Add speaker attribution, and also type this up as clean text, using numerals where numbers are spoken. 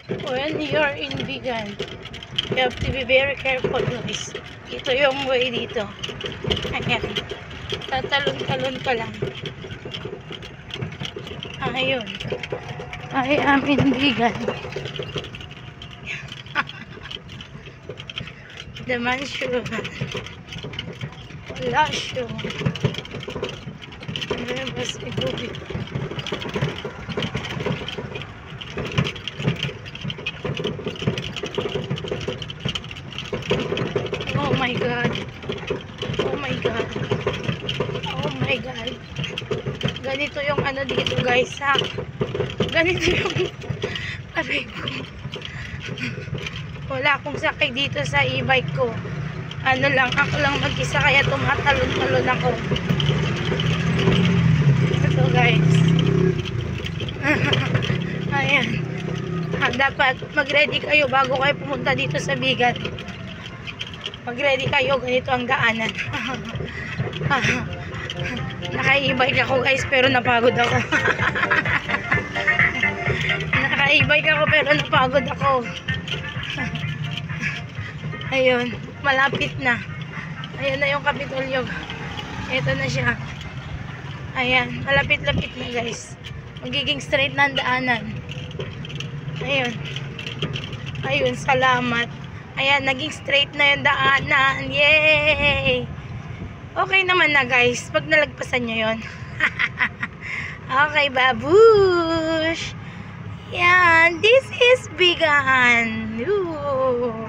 Speaker 1: When you're in vegan, you have to be very careful, guys. Ito yung way dito. Ayan. Tatalon-talon ka lang. Ayun. I am in vegan. The mansion. Wala siya. Bas igubi. Oh my God. Oh my God. Oh my God. Ganito yung ano dito, guys, ha. Ganito yung aray ko. Wala akong sakay dito sa e-bike ko. Ano lang, ako lang mag-isa kaya tumatalon-talon ako. Ito, guys. Ayan. Dapat mag-ready kayo bago kayo pumunta dito sa vegan. Mag-ready kayo, ganito ang daanan. Naka-e-bike ako, guys, pero napagod ako. Naka-e-bike ako pero napagod ako. Ayun, malapit na. Ayun na yung Kapitolyo. Ito na siya. Ayan, malapit-lapit na, guys. Magiging straight na ang daanan. Ayun. Ayun, salamat. Ayan, naging straight na yung daanan. Yay! Okay naman na, guys. Pag nalagpasan nyo yun. Okay, babush! Yan, this is vegan. Ooh.